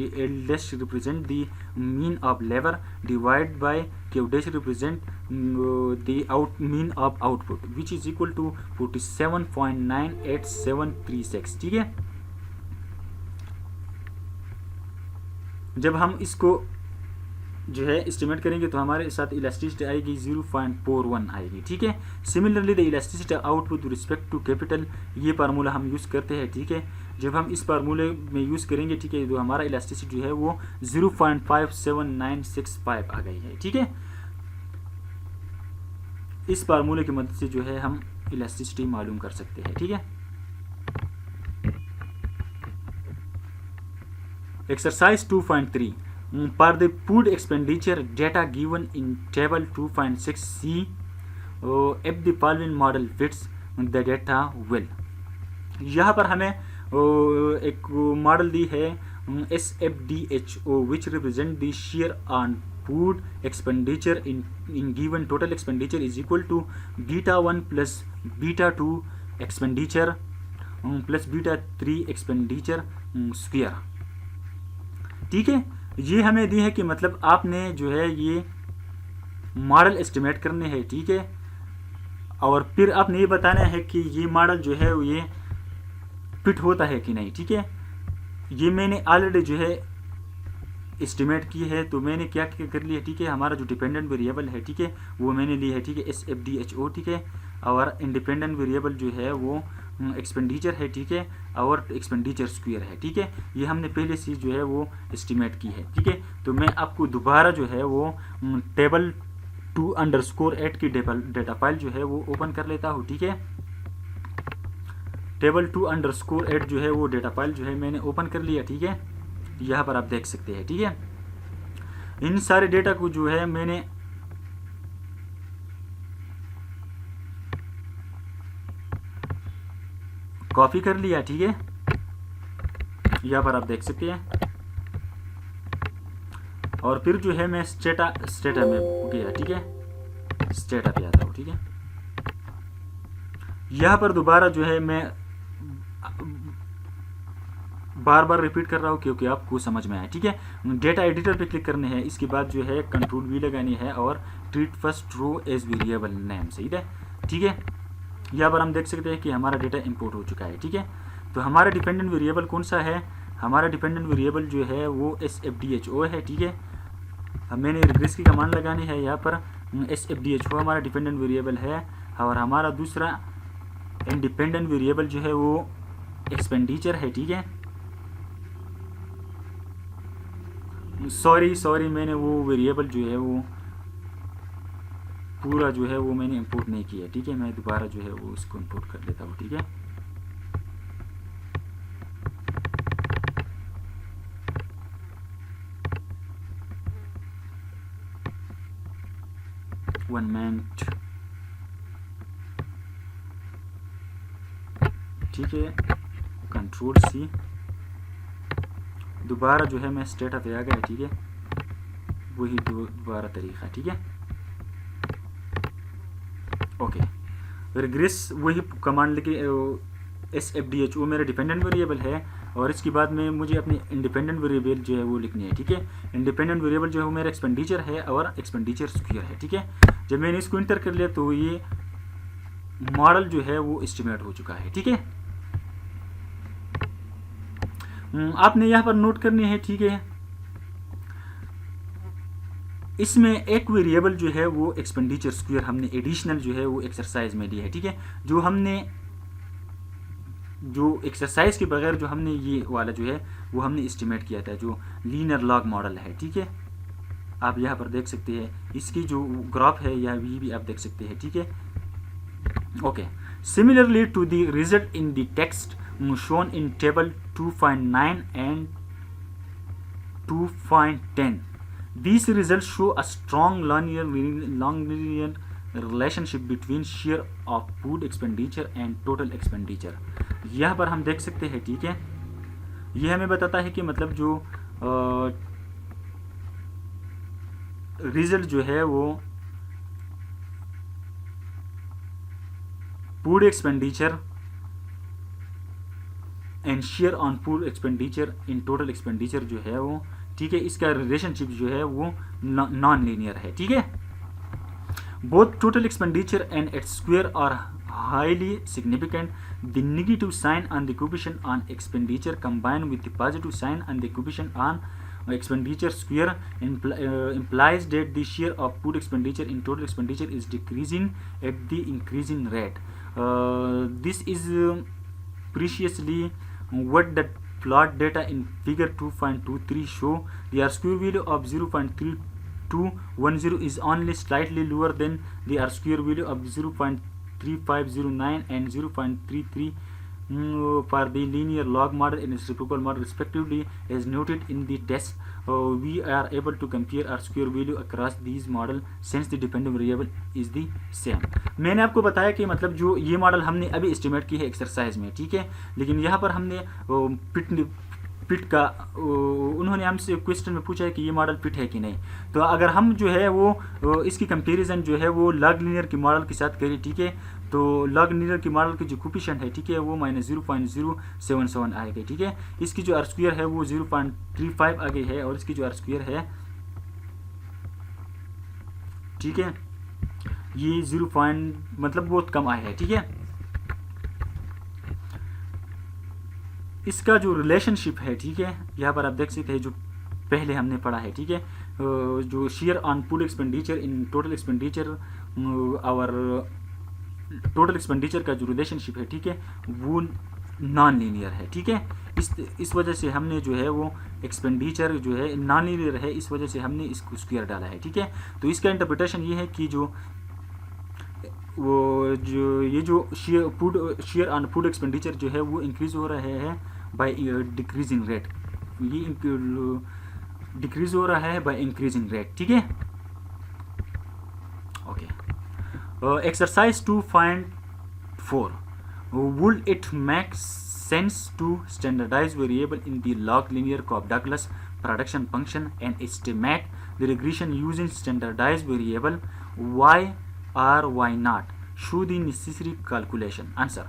represent the mean of labor divided by Q dash represent the mean of output which is equal to 47.98736, ठीक है। जब हम इसको जो है estimate करेंगे तो हमारे साथ इलास्टिसिटी आएगी 0.41 आएगी, ठीक है। Similarly the elasticity output with respect to capital, ये फार्मूला हम यूज़ करते हैं, ठीक है। जब हम इस फार्मूले में यूज़ करेंगे, ठीक है, तो हमारा इलास्टिसिटी जो है वो 0.57965 आ गई है, ठीक है। इस फार्मूले की मदद से जो है हम इलास्टिसिटी मालूम कर सकते हैं, ठीक है। एक्सरसाइज 2.3 पर the food expenditure data given in table 2.6c if the following model fits the data well। यहाँ पर हमें एक मॉडल दी है SFDHO which represent the share on food expenditure in given total expenditure is equal to beta 1 plus beta 2 expenditure plus beta 3 expenditure square, ठीक है। ये हमें दी है कि मतलब आपने जो है ये मॉडल एस्टिमेट करने हैं, ठीक है, और फिर आपने ये बताना है कि ये मॉडल जो है ये फिट होता है कि नहीं, ठीक है। ये मैंने ऑलरेडी जो है एस्टिमेट की है, तो मैंने क्या कर लिया, ठीक है। हमारा जो डिपेंडेंट वेरिएबल है, ठीक है, वो मैंने ली है, ठीक है, SFDHO, ठीक है, और इंडिपेंडेंट वेरिएबल जो है वो एक्सपेंडिचर है, ठीक है, और एक्सपेंडिचर स्क्वायर है, ठीक है। ये हमने पहले से जो है वो एस्टिमेट की है, ठीक है। तो मैं आपको दोबारा जो है वो टेबल 2_8 की डेटा फाइल जो है वो ओपन कर लेता हूँ, ठीक है। टेबल 2_8 जो है वो डेटा फाइल जो है मैंने ओपन कर लिया, ठीक है। यहाँ पर आप देख सकते हैं, ठीक है। इन सारे डेटा को जो है मैंने कॉपी कर लिया, ठीक है। यहाँ पर आप देख सकते हैं, और फिर जो है मैं स्टेटा में गया, ठीक है। स्टेटा पे आता हूँ, ठीक है। यहाँ पर दोबारा जो है मैं बार बार रिपीट कर रहा हूँ क्योंकि आपको समझ में आए, ठीक है। डेटा एडिटर पे क्लिक करने हैं, इसके बाद जो है कंट्रोल वी लगानी है और treat first row as variable name, सही है, ठीक है। यहाँ पर हम देख सकते हैं कि हमारा डेटा इंपोर्ट हो चुका है, ठीक है। तो हमारा डिपेंडेंट वेरिएबल कौन सा है? हमारा डिपेंडेंट वेरिएबल जो है वो SFDHO है, ठीक है। मैंने रिग्रेस की कमांड लगानी है, यहाँ पर SFDHO हमारा डिपेंडेंट वेरिएबल है, और हमारा दूसरा इंडिपेंडेंट वेरिएबल जो है वो एक्सपेंडिचर है, ठीक है। सॉरी मैंने वो वेरिएबल जो है वो पूरा जो है वो मैंने इंपोर्ट नहीं किया, ठीक है। मैं दोबारा जो है वो इसको इंपोर्ट कर लेता हूँ, ठीक है। वन मिनट, ठीक है। कंट्रोल C, दोबारा जो है मैं स्टेटा पे आ गया, ठीक है। वही दोबारा तरीका, ठीक है। ओके, रिग्रेस वही कमांड लेके SFDHO मेरा डिपेंडेंट वेरिएबल है, और इसके बाद में मुझे अपनी इंडिपेंडेंट वेरिएबल जो है वो लिखनी है, ठीक है। इंडिपेंडेंट वेरिएबल जो है वो मेरा एक्सपेंडिचर है और एक्सपेंडिचर स्क्वायर है, ठीक है। जब मैंने इसको इंटर कर लिया तो ये मॉडल जो है वो एस्टिमेट हो चुका है, ठीक है। आपने यहाँ पर नोट करनी है, ठीक है। इसमें एक वेरिएबल जो है वो एक्सपेंडिचर स्क्वायर हमने एडिशनल जो है वो एक्सरसाइज में ली है, ठीक है। जो एक्सरसाइज के बगैर जो हमने ये वाला जो है वो हमने एस्टिमेट किया था, जो लीनियर लॉग मॉडल है, ठीक है। आप यहाँ पर देख सकते हैं, इसकी जो ग्राफ है यह भी आप देख सकते हैं, ठीक है। Okay, similarly to the result in the text shown in table 2.9 and 2.10, these results show a strong linear relationship between share of food expenditure and total expenditure। यह पर हम देख सकते हैं, ठीक है। यह हमें बताता है कि मतलब जो रिजल्ट जो है वो food expenditure and share on food expenditure in total expenditure जो है वो, ठीक है, इसका रिलेशनशिप जो है वो नॉन लीनियर है, ठीक है। Both total expenditure and its square are highly significant. The negative sign on the coefficient on expenditure combined with the positive sign on the coefficient on expenditure square implies that the share of food expenditure in total expenditure is decreasing at the increasing rate. This is preciously what the plot data in figure 2.23 show. The R-square value of 0.3210 is only slightly lower than the R-square value of 0.3509 and 0.33 for the linear log model and reciprocal model respectively. As noted in the test, we are able to compare R-square value across these model since the dependent variable is the same. मैंने आपको बताया कि मतलब जो ये model हमने अभी estimate की है एक्सरसाइज में, ठीक है। लेकिन यहाँ पर हमने पिट का उन्होंने हमसे क्वेश्चन में पूछा है कि ये मॉडल पिट है कि नहीं। तो अगर हम जो है वो इसकी कंपैरिजन जो है वो लॉग लीनियर के मॉडल के साथ करें, ठीक है, तो लॉग लीनियर के मॉडल की जो कोफिशिएंट है, ठीक है, वो -0.077 आ गई, ठीक है। इसकी जो R-स्क्वायर है वो 0.35 आ गई है, और इसकी जो R-स्क्वायर है, ठीक है, ये 0. मतलब बहुत कम आया है, ठीक है। इसका जो रिलेशनशिप है, ठीक है, यहाँ पर आप देख सकते हैं जो पहले हमने पढ़ा है, ठीक है, जो share on food expenditure in total expenditure और टोटल एक्सपेंडिचर का जो रिलेशनशिप है, ठीक है, वो नॉन लीनियर है, ठीक है। इस वजह से हमने जो है वो एक्सपेंडिचर जो है नॉन लीनियर है, इस वजह से हमने इसको स्क्वायर डाला है, ठीक है। तो इसका इंटरप्रिटेशन ये है कि जो वो जो ये जो शेयर ऑन फूड एक्सपेंडिचर जो है वो इंक्रीज हो रहा है बाय डिक्रीजिंग रेट, ये डिक्रीज हो रहा है बाय इंक्रीजिंग रेट, ठीक है। Okay, exercise 2.4, would it make sense to standardize variable in the log linear Cobb-Douglas production function and estimate the regression using standardized variable? Why or why not? Show the necessary calculation. Answer: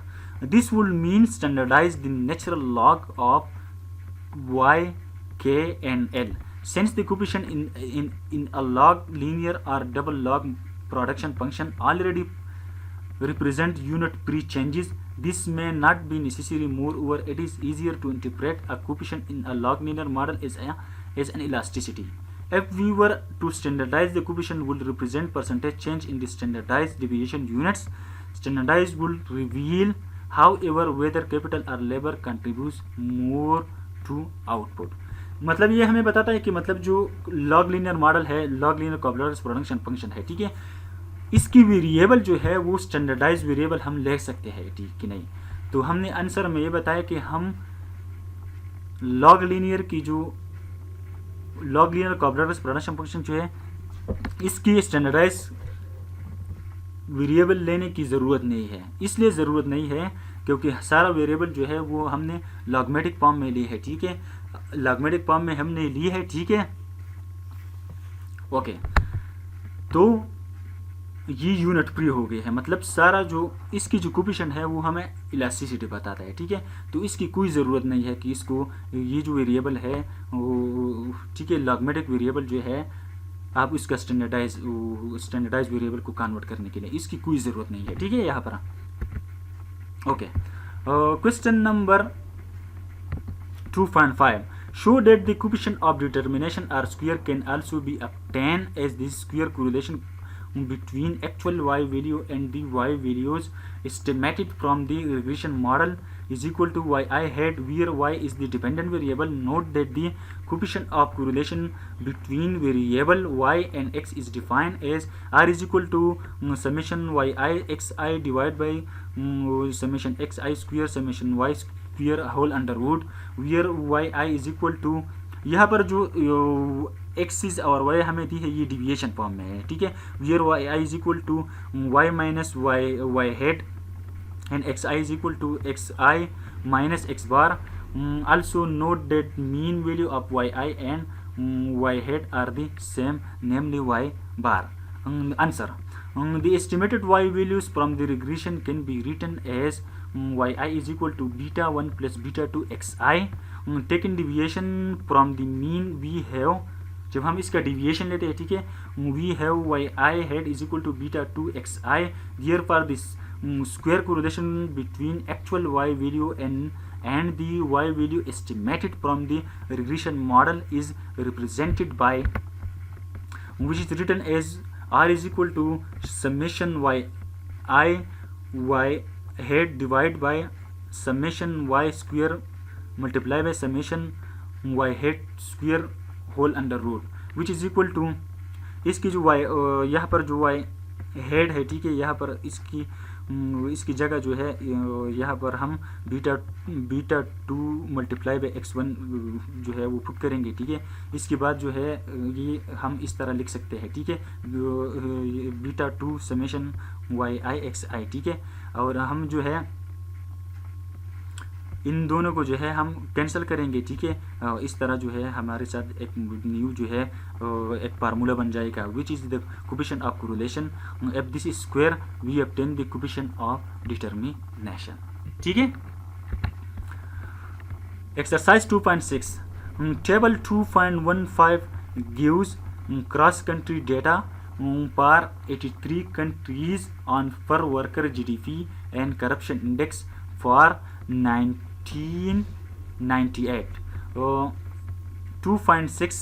this would mean standardize the natural log of y, k and l. Since the coefficient in a log linear or double log production function already represent unit pre-changes, this may not be necessary. Moreover, it is easier to interpret a coefficient in a log linear model as an elasticity. If we were to standardize, the coefficient would represent percentage change in the standardized deviation units. Standardized would reveal, however, whether capital or labor contributes more to output. मतलब ये हमें बताता है कि मतलब जो log linear model है, log linear cobbler's production function है, ठीक है, इसकी वेरिएबल जो है वो स्टैंडर्डाइज वेरिएबल हम ले सकते हैं, ठीक कि नहीं। तो हमने आंसर में ये बताया कि हम लॉग लिनियर की जो log linear cobbler's production function जो है इसकी स्टैंडर्डाइज वेरिएबल लेने की ज़रूरत नहीं है। इसलिए ज़रूरत नहीं है क्योंकि सारा वेरिएबल जो है वो हमने लॉगमेटिक फॉर्म में ली है, ठीक है, लॉगमेटिक फॉर्म में हमने ली है, ठीक है। ओके, तो ये यूनिट प्री हो गई है, मतलब सारा जो इसकी जो कोफिशिएंट है वो हमें इलास्टिसिटी बताता है, ठीक है। तो इसकी कोई ज़रूरत नहीं है कि इसको ये जो वेरिएबल है वो, ठीक है, लॉगमेटिक वेरिएबल जो है आप इसका स्टैंडर्डाइज वेरिएबल को कन्वर्ट करने के लिए इसकी कोई ज़रूरत नहीं है, ठीक है। यहाँ पर okay, question number 2.5, show that the coefficient of determination R square can also be obtained as the square correlation between actual y value and the y values estimated from the regression model is equal to yi hat, where y is the dependent variable. Note that the coefficient of correlation between variable y and x is defined as R is equal to summation yi xi divided by summation xi square summation y square whole under root, where yi is equal to, यहाँ पर जो axis और Y हमें दी है ये deviation form में है, ठीक है। Where Y I is equal to Y minus Y hat and X I is equal to X I minus X bar. Also note that mean value of yi and y head are the same, namely y bar. Answer. The estimated y values from the regression can be written as yi is equal to beta 1 plus beta 2 xi. Taking deviation from the mean, we have, जब हम इसका deviation लेते हैं, ठीक है, we have yi head is equal to beta 2 xi. Therefore this square correlation between actual y value and the y value estimated from the regression model is represented by, which is written as r is equal to summation y head divided by summation y square multiply by summation y head square whole under root, which is equal to, इसकी जो y यहाँ पर जो y head है, ठीक है, यहाँ पर इसकी जगह जो है यहाँ पर हम बीटा 2 मल्टीप्लाई बाई x1 जो है वो पुट करेंगे, ठीक है। इसके बाद जो है ये हम इस तरह लिख सकते हैं, ठीक है, बीटा 2 समेशन वाई आई एक्स आई, ठीक है। और हम जो है इन दोनों को जो है हम कैंसिल करेंगे, ठीक है। इस तरह जो है हमारे साथ एक न्यू जो है एक फार्मूला बन जाएगा, which is the coefficient of correlation. If this is square we obtain the coefficient of determination, ठीक है. Exercise 2.6, table 2.15 gives cross country data for 83 countries on per worker GDP and corruption index for 1998. 2.6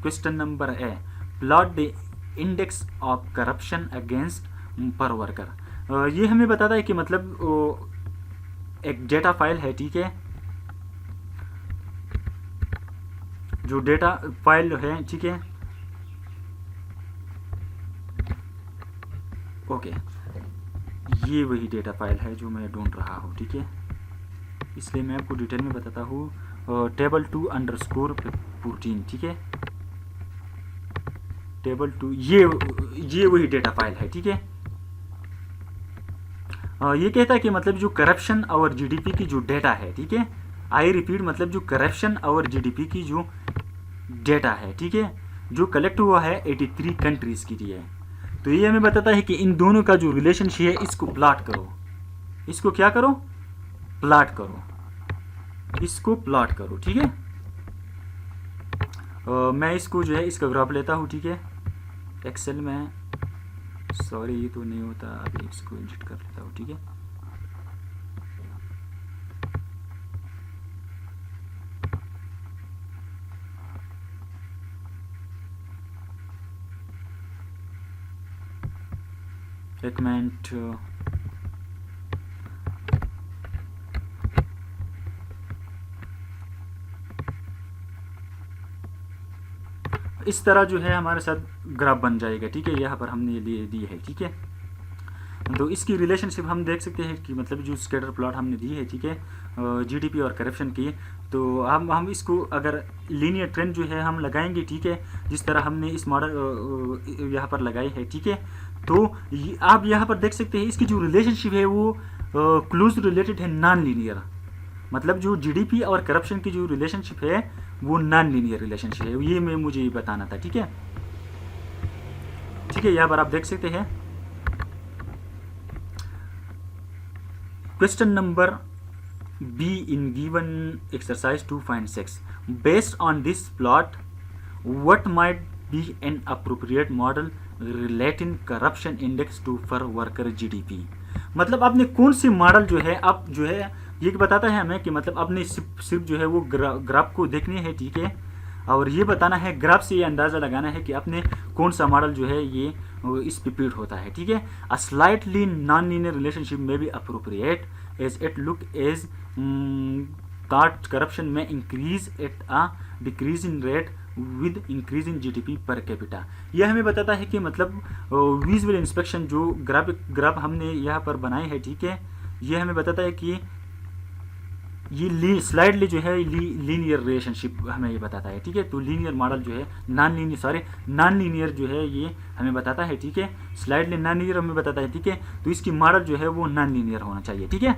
question number A, plot the index of corruption against per worker. ये हमें बताता है कि मतलब एक data file है, ठीक है, जो डेटा फाइल है, ठीक है, ओके, ये वही डेटा फाइल है जो मैं ढूंढ रहा हूँ, ठीक है, इसलिए मैं आपको डिटेल में बताता हूँ। टेबल 2 अंडरस्कोर 14, ठीक है, टेबल 2, ये वही डेटा फाइल है, ठीक है। ये कहता है कि मतलब जो करप्शन और जीडीपी की जो डेटा है, ठीक है, आई रिपीट, मतलब जो करप्शन और जीडीपी की जो डेटा है, ठीक है, जो कलेक्ट हुआ है 83 कंट्रीज के लिए, तो ये हमें बताता है कि इन दोनों का जो रिलेशनशिप है इसको प्लॉट करो, इसको क्या करो, प्लॉट करो, इसको प्लॉट करो, ठीक है। मैं इसको जो है इसका ग्राफ लेता हूँ, ठीक है, एक्सेल में, सॉरी ये तो नहीं होता, अभी इसको एडिट कर लेता हूँ, ठीक है। एक मिनट, इस तरह जो है हमारे साथ ग्राफ बन जाएगा, ठीक है, यहाँ पर हमने ये दी है, ठीक है। तो इसकी रिलेशनशिप हम देख सकते हैं कि मतलब जो स्कैटर प्लॉट हमने दी है, ठीक है, जीडीपी और करप्शन की, तो हम इसको अगर लीनियर ट्रेंड जो है हम लगाएंगे, ठीक है, जिस तरह हमने इस मॉडल यहाँ पर लगाई है, ठीक है, तो आप यहाँ पर देख सकते हैं इसकी जो रिलेशनशिप है वो क्लोज रिलेटेड है, नॉन लीनियर, मतलब जो जीडीपी और करप्शन की जो रिलेशनशिप है वो नॉन लीनियर रिलेशनशिप है, ये मुझे ये बताना था, ठीक है, ठीक है। यहाँ पर आप देख सकते हैं question number B in given exercise 2.6, based on this plot what might be an appropriate model relating corruption index to for worker GDP, मतलब आपने कौन सी मॉडल जो है आप जो है ये बताता है हमें कि मतलब आपने सिर्फ जो है वो ग्राफ को देखनी है, ठीक है, और ये बताना है, ग्राफ से ये अंदाज़ा लगाना है कि आपने कौन सा मॉडल जो है ये इस पे फिट होता है, ठीक है। A slightly non linear relationship may be appropriate as it look as that corruption may increase at a decreasing rate with increase in GDP per capita। यह हमें बताता है कि मतलब विजुअल इंस्पेक्शन जो ग्राफ हमने यहाँ पर बनाए है, ठीक है, ये हमें बताता है कि ये स्लाइडली जो है लीनियर रिलेशनशिप हमें ये बताता है, ठीक है। तो लीनियर मॉडल जो है नॉन लीनियर जो है ये हमें बताता है, ठीक है, स्लाइडली नॉन लीनियर हमें बताता है, ठीक है, तो इसकी मॉडल जो है वो नॉन लीनियर होना चाहिए, ठीक है,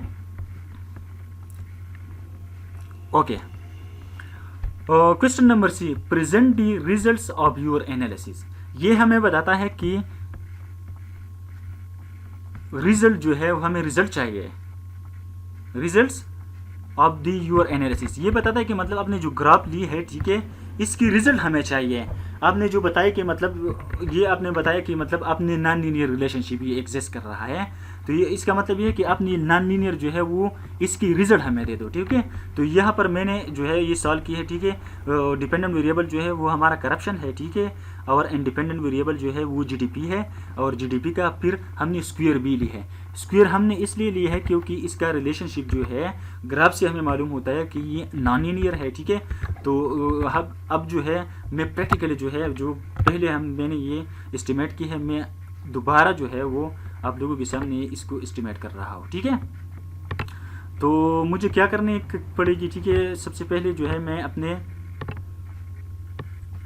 okay. Question number C, present the results of your analysis, ये हमें बताता है कि रिजल्ट जो है वो हमें रिजल्ट चाहिए, results of the your analysis, ये बताता है कि मतलब आपने जो ग्राफ ली है, ठीक है, इसकी रिजल्ट हमें चाहिए। आपने जो बताया कि मतलब ये आपने बताया कि मतलब आपने नॉन लीनियर रिलेशनशिप ये एग्जिस्ट कर रहा है, तो ये इसका मतलब ये है कि आपने नॉन लीनियर जो है वो इसकी रिजल्ट हमें दे दो, ठीक है। तो यहाँ पर मैंने जो है ये सॉल्व की है, ठीक है, डिपेंडेंट वेरिएबल जो है वो हमारा करप्शन है, ठीक है, और इंडिपेंडेंट वेरिएबल जो है वो जीडीपी है, और जीडीपी का फिर हमने स्क्वायर भी ली है। स्क्वायर हमने इसलिए ली है क्योंकि इसका रिलेशनशिप जो है ग्राफ से हमें मालूम होता है कि ये नॉन लीनियर है, ठीक है। तो अब जो है मैं प्रैक्टिकली जो है जो पहले मैंने ये एस्टिमेट की है, मैं दोबारा जो है वो आप लोगों के सामने इसको एस्टिमेट कर रहा हूँ, ठीक है। तो मुझे क्या करने पड़ेगी, ठीक है, सबसे पहले जो है मैं अपने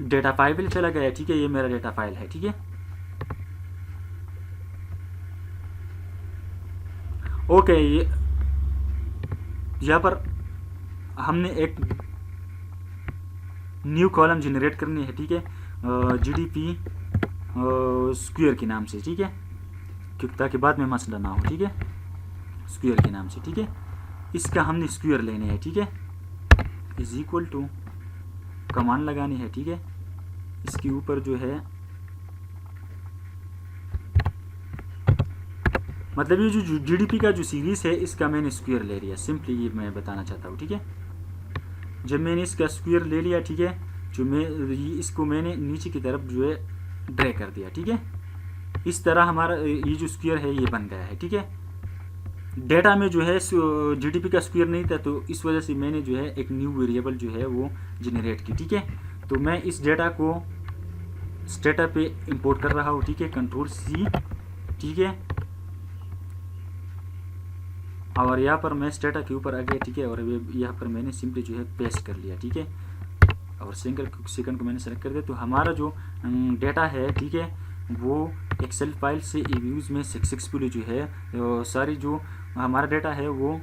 डेटा फाइल पे चला गया, ठीक है, ये मेरा डेटा फाइल है, ठीक है, ओके। ये यहाँ पर हमने एक न्यू कॉलम जनरेट करनी है, ठीक है, जीडीपी स्क्वायर के नाम से, ठीक है, क्योंकि ताकि बाद में मसला ना हो, ठीक है, स्क्वायर के नाम से, ठीक है, इसका हमने स्क्वायर लेने हैं, ठीक है, इज इक्वल टू कमांड लगानी है, ठीक है, इसके ऊपर जो है मतलब ये जो जीडीपी का जो सीरीज है इसका मैंने स्क्वायर ले लिया, सिंपली ये मैं बताना चाहता हूँ, ठीक है। जब मैंने इसका स्क्वायर ले लिया, ठीक है, जो मैं इसको मैंने नीचे की तरफ जो है ड्रैग कर दिया, ठीक है, इस तरह हमारा ये जो स्क्वायर है ये बन गया है, ठीक है। डेटा में जो है जीडीपी का स्क्वायर नहीं था, तो इस वजह से मैंने जो है एक न्यू वेरिएबल जो है वो जनरेट की, ठीक है। तो मैं इस डेटा को स्टेटा पे इंपोर्ट कर रहा हूँ, ठीक है, कंट्रोल सी ठीक है। और यहाँ पर मैं स्टेटा के ऊपर आ गया, ठीक है, और यहाँ पर मैंने सिंपली जो है पेस्ट कर लिया, ठीक है, और सिंगल सेकंड को मैंने सेलेक्ट कर दिया। तो हमारा जो डेटा है, ठीक है, वो एक्सेल फाइल से यूज में सक्सेसफुली जो है सारी जो हमारा डेटा है वो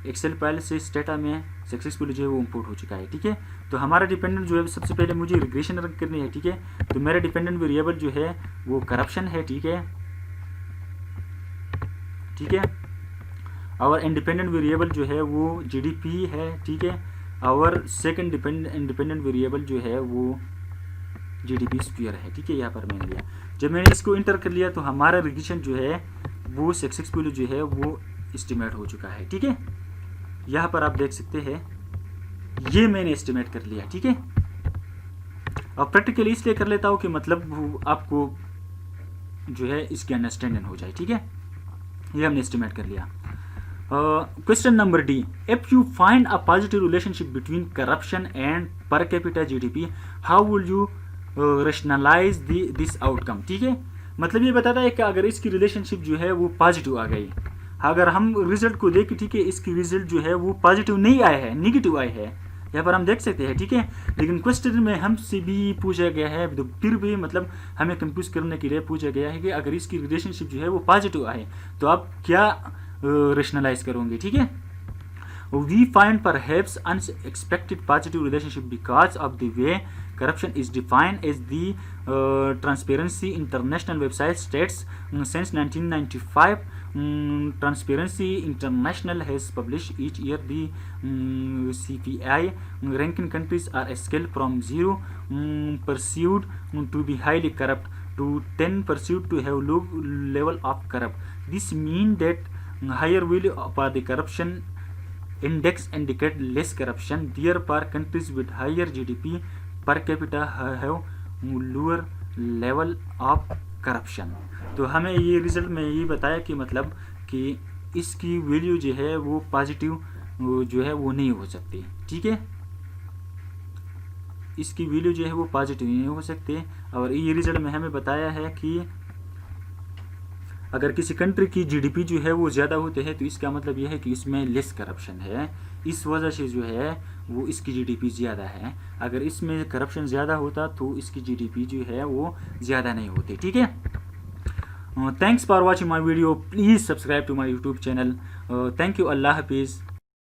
एक्सेल फाइल से इस डेटा में सक्सेसफुली जो है वो इंपोर्ट हो चुका है, ठीक है। तो हमारा डिपेंडेंट जो है सबसे पहले मुझे रिग्रेशन रन करनी है, ठीक है। तो मेरा डिपेंडेंट वेरिएबल जो है वो करप्शन है, ठीक है, ठीक है। और इंडिपेंडेंट वेरिएबल जो है वो जीडीपी है, ठीक है। और सेकंड इंडिपेंडेंट वेरिएबल जो है वो जीडीपी स्क्वायर है, ठीक है। यहाँ पर मैंने लिया, जब मैंने इसको इंटर कर लिया तो हमारा रिग्रेशन जो है वो सक्सेसफुली जो है वो एस्टिमेट हो चुका है, ठीक है। यहाँ पर आप देख सकते हैं ये मैंने एस्टिमेट कर लिया, ठीक है। और प्रैक्टिकली इसलिए कर लेता हूँ कि मतलब आपको जो है इसकी अंडरस्टैंडिंग हो जाए, ठीक है। ये हमने एस्टिमेट कर लिया। Question number D, if you find a positive relationship between corruption and per capita GDP, how will you rationalise this outcome, ठीक है। मतलब ये बताता है कि अगर इसकी रिलेशनशिप जो है वो पॉजिटिव आ गई, अगर हम रिजल्ट को देखें, ठीक है, इसकी रिजल्ट जो है वो पॉजिटिव नहीं आया है, निगेटिव आया है, यहाँ पर हम देख सकते हैं, ठीक है। लेकिन क्वेश्चन में हमसे भी पूछा गया है, तो फिर भी मतलब हमें कंफ्यूज करने के लिए पूछा गया है कि अगर इसकी रिलेशनशिप जो है वो पॉजिटिव आए तो आप क्या रेशनलाइज करोगे, ठीक है। We find perhaps unexpected positive relationship because of the way corruption is defined, as the Transparency International website states. Since 1995, Transparency International has published each year the CPI ranking countries are scaled from 0 perceived to be highly corrupt to 10 perceived to have low level of corrupt. This means that higher value for the corruption index indicate less corruption. Therefore, countries with higher GDP per capita have lower level of corruption. तो हमें ये result में ये बताया कि मतलब कि इसकी वैल्यू जो है वो पॉजिटिव जो है वो नहीं हो सकती, ठीक है। इसकी वैल्यू जो है वो पॉजिटिव नहीं हो सकती। और ये रिजल्ट में हमें बताया है कि अगर किसी कंट्री की जीडीपी जो है वो ज़्यादा होते हैं तो इसका मतलब यह है कि इसमें लेस करप्शन है, इस वजह से जो है वो इसकी जीडीपी ज़्यादा है। अगर इसमें करप्शन ज़्यादा होता तो इसकी जीडीपी जो है वो ज़्यादा नहीं होती, ठीक है। Thanks for watching my video, please subscribe to my YouTube channel. Thank you, Allah हाफिज़।